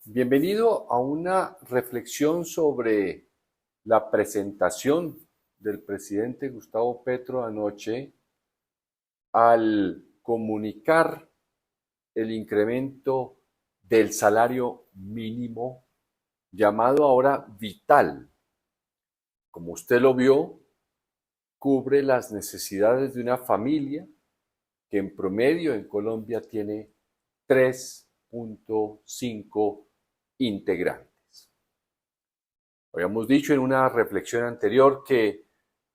Bienvenido a una reflexión sobre la presentación del presidente Gustavo Petro anoche al comunicar el incremento del salario mínimo llamado ahora vital. Como usted lo vio, cubre las necesidades de una familia que en promedio en Colombia tiene 3.5 integrantes. Habíamos dicho en una reflexión anterior que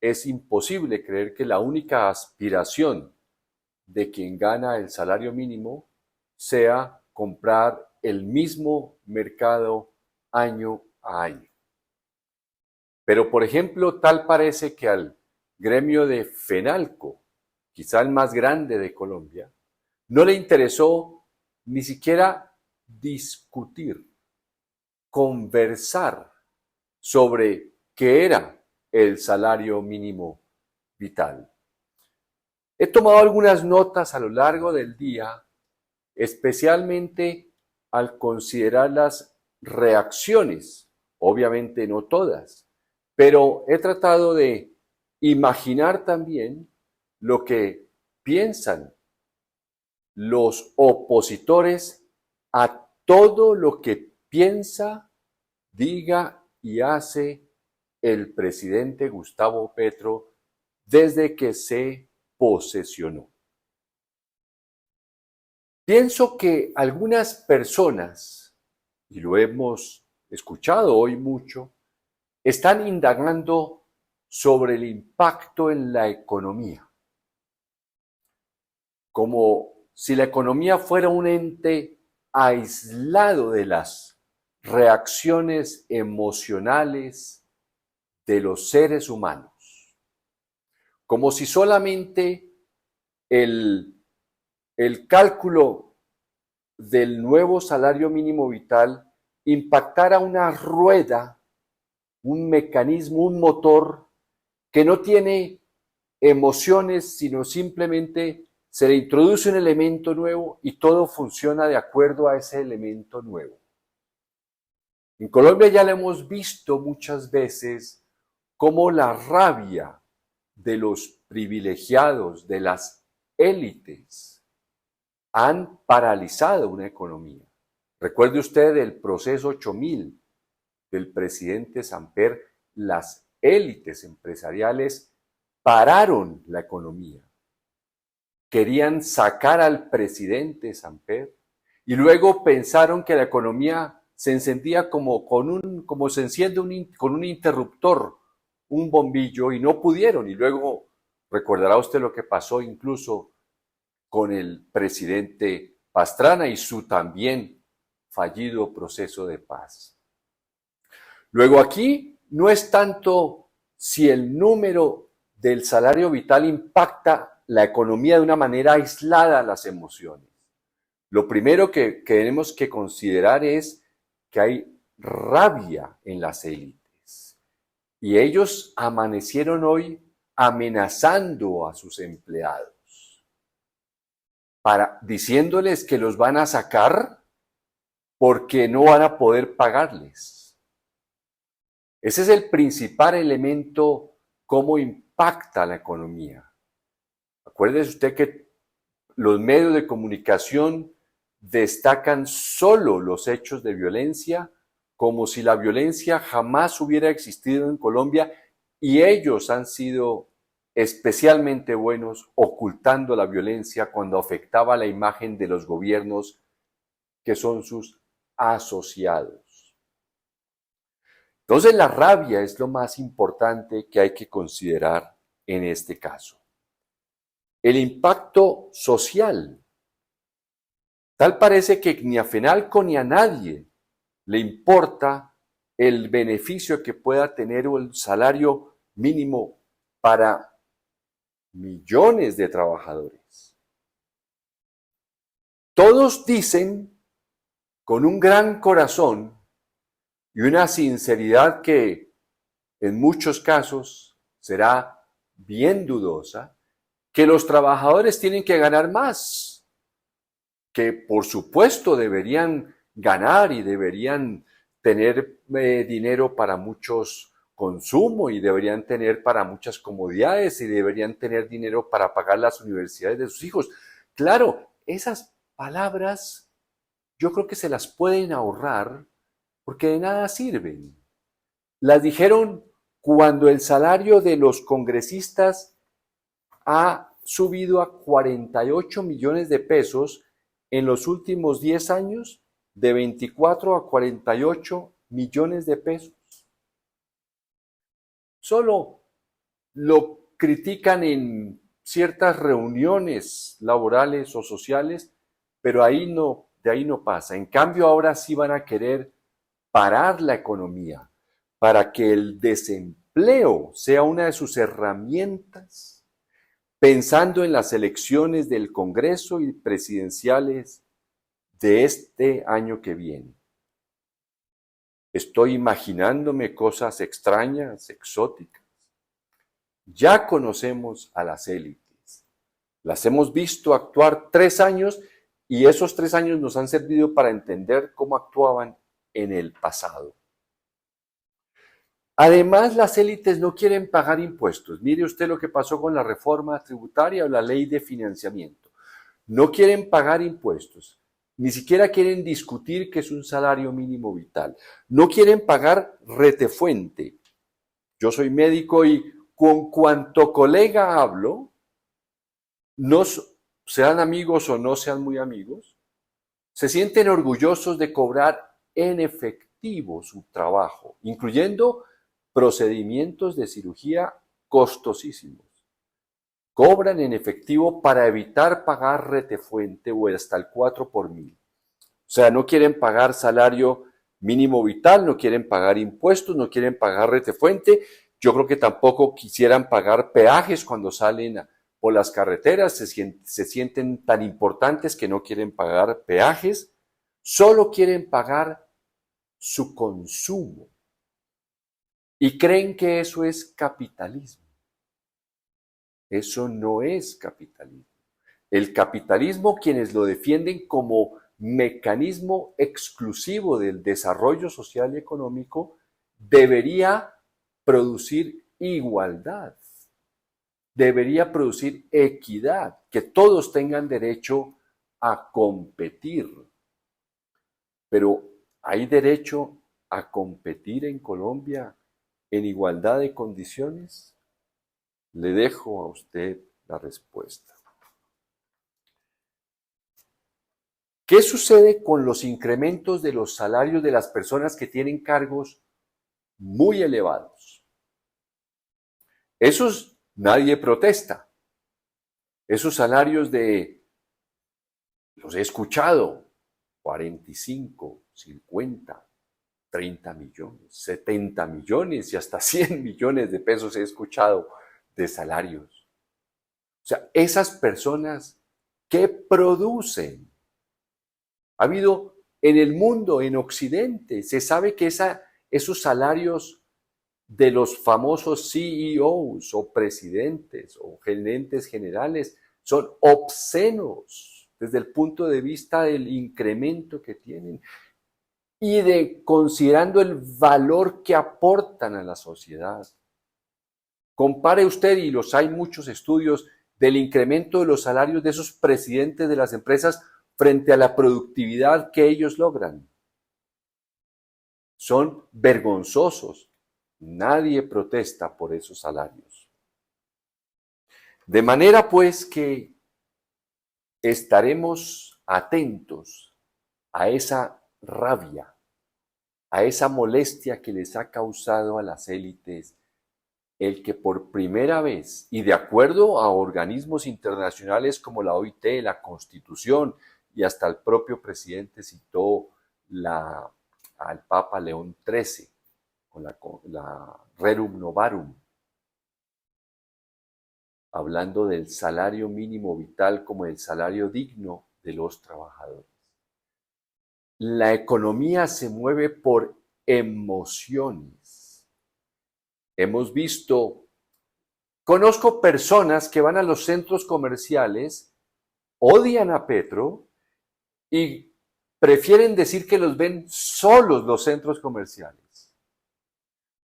es imposible creer que la única aspiración de quien gana el salario mínimo sea comprar el mismo mercado año a año. Pero, por ejemplo, tal parece que al gremio de FENALCO, quizá el más grande de Colombia, no le interesó ni siquiera discutir, conversar sobre qué era el salario mínimo vital. He tomado algunas notas a lo largo del día, especialmente al considerar las reacciones, obviamente no todas, pero he tratado de imaginar también lo que piensan los opositores a todo lo que piensa, diga y hace el presidente Gustavo Petro desde que se posesionó. Pienso que algunas personas, y lo hemos escuchado hoy mucho, están indagando sobre el impacto en la economía, como si la economía fuera un ente aislado de las reacciones emocionales de los seres humanos, como si solamente el cálculo del nuevo salario mínimo vital impactara una rueda, un mecanismo, un motor que no tiene emociones, sino simplemente se le introduce un elemento nuevo y todo funciona de acuerdo a ese elemento nuevo. En Colombia ya lo hemos visto muchas veces cómo la rabia de los privilegiados, de las élites, han paralizado una economía. Recuerde usted el proceso 8000 del presidente Samper, las élites empresariales pararon la economía. Querían sacar al presidente Samper y luego pensaron que la economía se encendía como se enciende con un interruptor, un bombillo, y no pudieron. Y luego recordará usted lo que pasó incluso con el presidente Pastrana y su también fallido proceso de paz. Luego aquí no es tanto si el número del salario vital impacta la economía de una manera aislada a las emociones. Lo primero que tenemos que considerar es que hay rabia en las élites y ellos amanecieron hoy amenazando a sus empleados, diciéndoles que los van a sacar porque no van a poder pagarles. Ese es el principal elemento, cómo impacta la economía. Acuérdese usted que los medios de comunicación destacan solo los hechos de violencia, como si la violencia jamás hubiera existido en Colombia, y ellos han sido especialmente buenos ocultando la violencia cuando afectaba la imagen de los gobiernos que son sus asociados. Entonces la rabia es lo más importante que hay que considerar en este caso. El impacto social. Tal parece que ni a FENALCO ni a nadie le importa el beneficio que pueda tener el salario mínimo para millones de trabajadores. Todos dicen con un gran corazón y una sinceridad que en muchos casos será bien dudosa, que los trabajadores tienen que ganar más, que por supuesto deberían ganar y deberían tener dinero para muchos consumo y deberían tener para muchas comodidades y deberían tener dinero para pagar las universidades de sus hijos. Claro, esas palabras yo creo que se las pueden ahorrar porque de nada sirven. Las dijeron cuando el salario de los congresistas ha subido a 48 millones de pesos en los últimos 10 años, de 24 a 48 millones de pesos. Solo lo critican en ciertas reuniones laborales o sociales, pero de ahí no pasa. En cambio, ahora sí van a querer parar la economía para que el desempleo sea una de sus herramientas, pensando en las elecciones del Congreso y presidenciales de este año que viene. Estoy imaginándome cosas extrañas, exóticas. Ya conocemos a las élites. Las hemos visto actuar 3 años y esos 3 años nos han servido para entender cómo actuaban en el pasado. Además, las élites no quieren pagar impuestos. Mire usted lo que pasó con la reforma tributaria o la ley de financiamiento. No quieren pagar impuestos. Ni siquiera quieren discutir qué es un salario mínimo vital. No quieren pagar retefuente. Yo soy médico y con cuanto colega hablo, no sean amigos o no sean muy amigos, se sienten orgullosos de cobrar en efectivo su trabajo, incluyendo procedimientos de cirugía costosísimos. Cobran en efectivo para evitar pagar retefuente o hasta el 4 por mil. O sea, no quieren pagar salario mínimo vital, no quieren pagar impuestos, no quieren pagar retefuente. Yo creo que tampoco quisieran pagar peajes cuando salen por las carreteras, se sienten tan importantes que no quieren pagar peajes, solo quieren pagar su consumo. Y creen que eso es capitalismo. Eso no es capitalismo. El capitalismo, quienes lo defienden como mecanismo exclusivo del desarrollo social y económico, debería producir igualdad, debería producir equidad, que todos tengan derecho a competir. Pero ¿hay derecho a competir en Colombia en igualdad de condiciones? Le dejo a usted la respuesta. ¿Qué sucede con los incrementos de los salarios de las personas que tienen cargos muy elevados? Esos nadie protesta. Esos salarios los he escuchado, 45, 50, 30 millones, 70 millones y hasta 100 millones de pesos he escuchado de salarios. O sea, esas personas, ¿qué producen? Ha habido en el mundo, en Occidente, se sabe que esos salarios de los famosos CEOs o presidentes o gerentes generales son obscenos desde el punto de vista del incremento que tienen y de considerando el valor que aportan a la sociedad. Compare usted, y hay muchos estudios del incremento de los salarios de esos presidentes de las empresas frente a la productividad que ellos logran. Son vergonzosos. Nadie protesta por esos salarios. De manera pues que estaremos atentos a esa rabia, a esa molestia que les ha causado a las élites el que por primera vez, y de acuerdo a organismos internacionales como la OIT, la Constitución, y hasta el propio presidente citó al Papa León XIII, con la Rerum Novarum, hablando del salario mínimo vital como el salario digno de los trabajadores. La economía se mueve por emociones. Hemos visto, conozco personas que van a los centros comerciales, odian a Petro y prefieren decir que los ven solos los centros comerciales,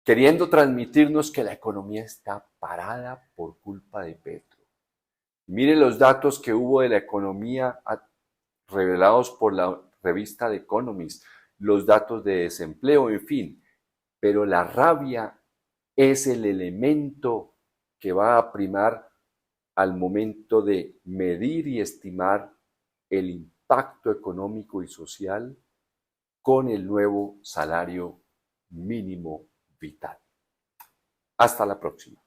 queriendo transmitirnos que la economía está parada por culpa de Petro. Mire los datos que hubo de la economía revelados por la revista The Economist, los datos de desempleo, en fin. Pero la rabia es el elemento que va a primar al momento de medir y estimar el impacto económico y social con el nuevo salario mínimo vital. Hasta la próxima.